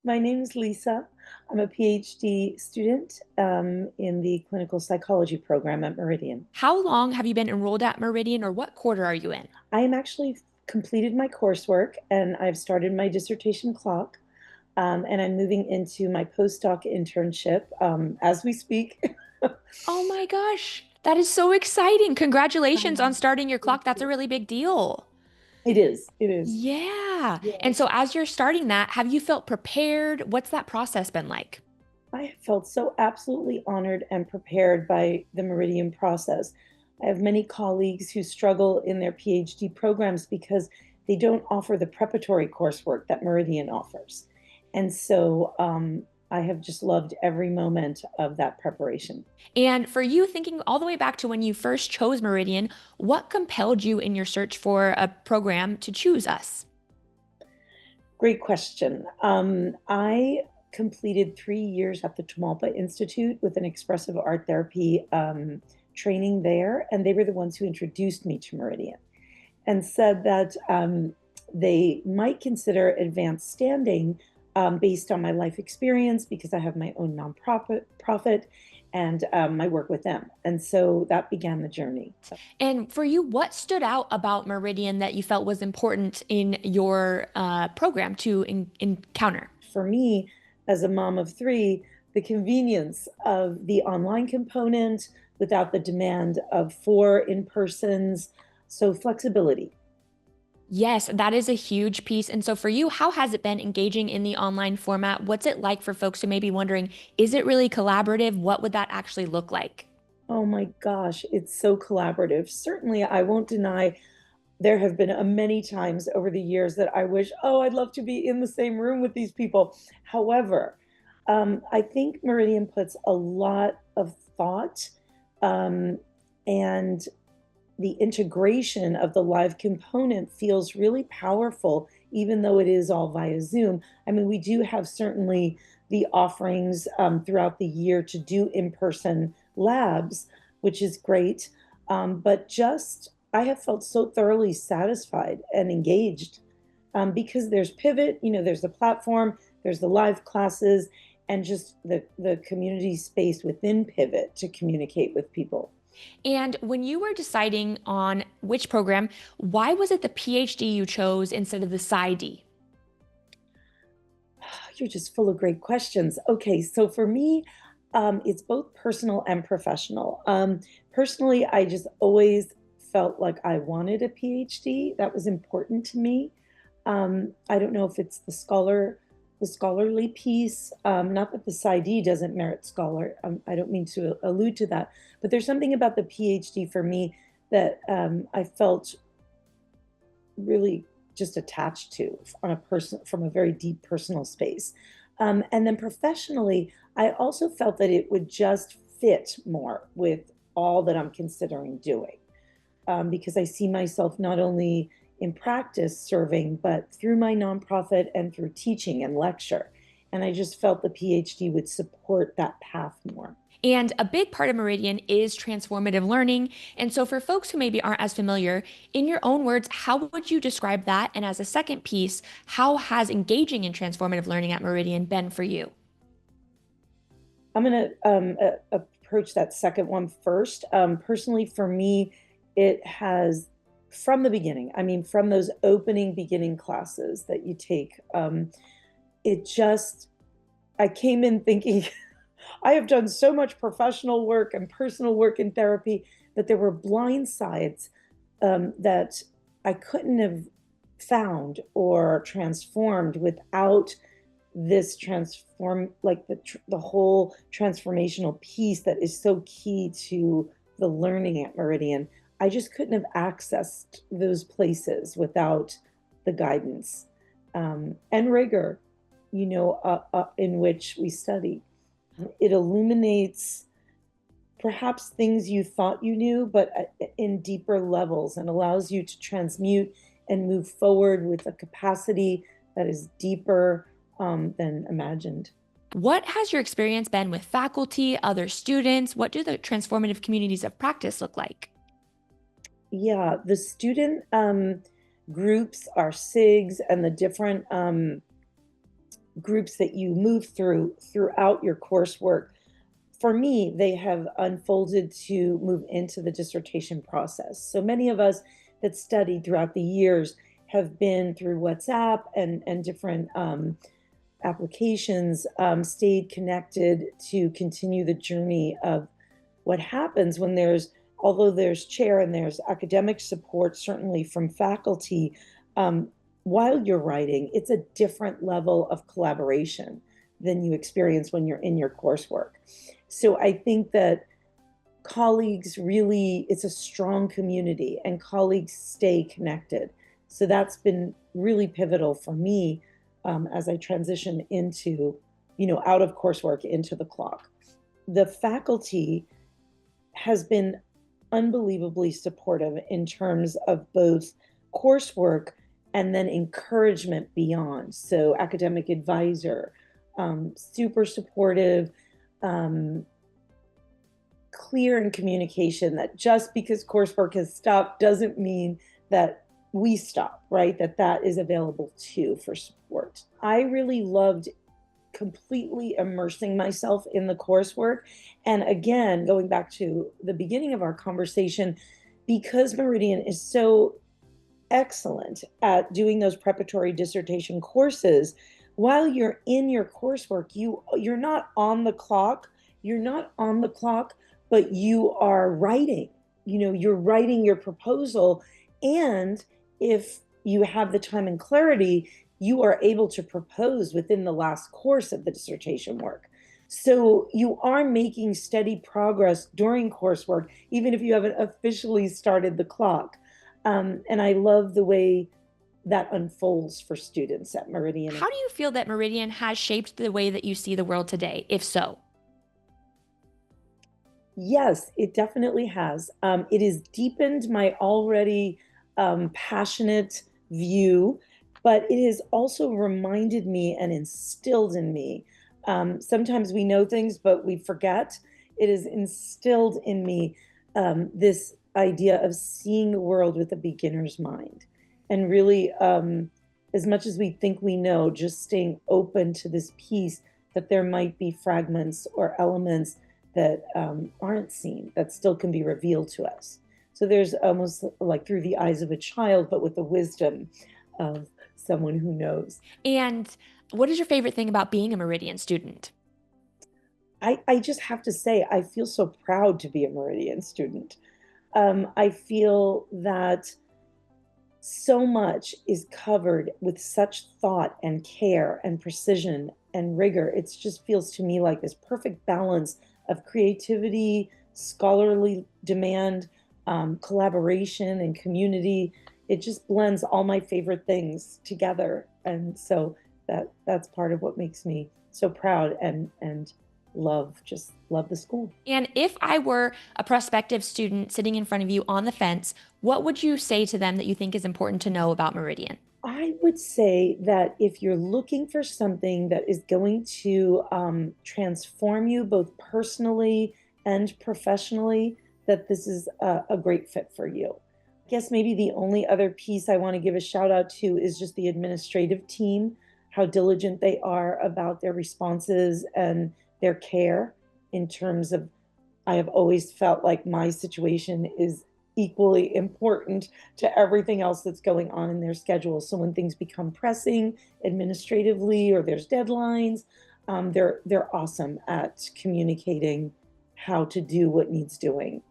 My name is Lisa. I'm a PhD student in the clinical psychology program at Meridian. How long have you been enrolled at Meridian, or what quarter are you in? I am actually completed my coursework and I've started my dissertation clock, and I'm moving into my postdoc internship as we speak. Oh my gosh, that is so exciting. Congratulations on Um, starting your Thank clock. That's a you. really big deal. It is. It is. Yeah. And so Yes. as you're starting that, have you felt prepared? What's that process been like? I have felt so absolutely honored and prepared by the Meridian process. I have many colleagues who struggle in their PhD programs because they don't offer the preparatory coursework that Meridian offers. And so I have just loved every moment of that preparation. And for you, thinking all the way back to when you first chose Meridian, what compelled you in your search for a program to choose us? Great question. I completed 3 years at the Tamalpa Institute with an expressive art therapy training there, and they were the ones who introduced me to Meridian and said that they might consider advanced standing based on my life experience because I have my own nonprofit and my work with them. And so that began the journey. And for you, what stood out about Meridian that you felt was important in your program to encounter? For me, as a mom of three, the convenience of the online component without the demand of four in persons. So flexibility. Yes, that is a huge piece. And so for you, how has it been engaging in the online format? What's it like for folks who may be wondering, is it really collaborative? What would that actually look like? Oh my gosh, it's so collaborative. Certainly, I won't deny there have been many times over the years that I wish, oh, I'd love to be in the same room with these people. However, I think Meridian puts a lot of thought um, and the integration of the live component feels really powerful, even though it is all via Zoom. I mean, we do have certainly the offerings throughout the year to do in person labs, which is great. But just, I have felt so thoroughly satisfied and engaged because there's Pivot, there's the platform, there's the live classes, and just the community space within Pivot to communicate with people. And when you were deciding on which program, why was it the PhD you chose instead of the PsyD? You're just full of great questions. Okay, so for me, it's both personal and professional. Personally, I just always felt like I wanted a PhD. That was important to me. I don't know if it's the scholarly piece. Not that the PsyD doesn't merit scholar. I don't mean to allude to that, but there's something about the PhD for me that I felt really just attached to on a person from a very deep personal space. And then professionally, I also felt that it would just fit more with all that I'm considering doing because I see myself not only in practice serving, but through my nonprofit and through teaching and lecture. And I just felt the PhD would support that path more. And a big part of Meridian is transformative learning. And so, for folks who maybe aren't as familiar, in your own words, how would you describe that? And as a second piece, how has engaging in transformative learning at Meridian been for you? I'm going to approach that second one first. Personally, for me, it has from the beginning, I mean, from those opening beginning classes that you take, it just, I came in thinking, I have done so much professional work and personal work in therapy, but there were blind sides that I couldn't have found or transformed without this transform like the whole transformational piece that is so key to the learning at Meridian. I just couldn't have accessed those places without the guidance and rigor, in which we study. It illuminates perhaps things you thought you knew, but in deeper levels, and allows you to transmute and move forward with a capacity that is deeper than imagined. What has your experience been with faculty, other students? What do the transformative communities of practice look like? Yeah, the student groups, our SIGs, and the different groups that you move throughout your coursework, for me, they have unfolded to move into the dissertation process. So many of us that studied throughout the years have been through WhatsApp and different applications, stayed connected to continue the journey of what happens when although there's chair and there's academic support, certainly from faculty, while you're writing, it's a different level of collaboration than you experience when you're in your coursework. So I think that colleagues really, it's a strong community and colleagues stay connected. So that's been really pivotal for me as I transition into, out of coursework into the clock. The faculty has been unbelievably supportive in terms of both coursework and then encouragement beyond. So academic advisor, super supportive, clear in communication that just because coursework has stopped doesn't mean that we stop, right? That is available too for support. I really loved completely immersing myself in the coursework. And again, going back to the beginning of our conversation, because Meridian is so excellent at doing those preparatory dissertation courses, while you're in your coursework, you're not on the clock. You're not on the clock, but you are writing. You're writing your proposal, and if you have the time and clarity, you are able to propose within the last course of the dissertation work. So you are making steady progress during coursework, even if you haven't officially started the clock. And I love the way that unfolds for students at Meridian. How do you feel that Meridian has shaped the way that you see the world today, if so? Yes, it definitely has. It has deepened my already passionate view, but it has also reminded me and instilled in me. Sometimes we know things, but we forget. It has instilled in me this idea of seeing the world with a beginner's mind. And really, as much as we think we know, just staying open to this piece that there might be fragments or elements that aren't seen, that still can be revealed to us. So there's almost like through the eyes of a child, but with the wisdom of someone who knows. And what is your favorite thing about being a Meridian student? I just have to say, I feel so proud to be a Meridian student. I feel that so much is covered with such thought and care and precision and rigor. It just feels to me like this perfect balance of creativity, scholarly demand, collaboration, and community. It just blends all my favorite things together. And so that's part of what makes me so proud and just love the school. And if I were a prospective student sitting in front of you on the fence, what would you say to them that you think is important to know about Meridian? I would say that if you're looking for something that is going to transform you both personally and professionally, that this is a great fit for you. I guess maybe the only other piece I want to give a shout out to is just the administrative team, how diligent they are about their responses and their care in terms of, I have always felt like my situation is equally important to everything else that's going on in their schedule. So when things become pressing administratively or there's deadlines, they're awesome at communicating how to do what needs doing.